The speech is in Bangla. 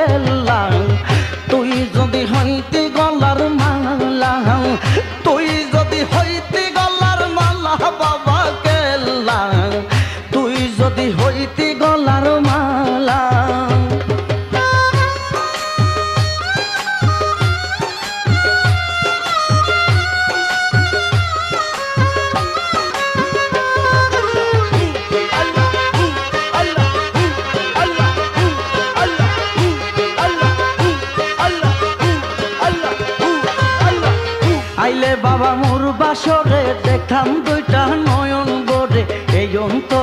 কেল্লা তুই যদি হইতি গলার মালা তুই যদি হইতি গলার মালা বাবা কেল্লা তুই যদি হইতি গলার মালা আইলে বাবা মোর বাসরে দেখাম দুইটা নয়ন গড়ে এই অন্তর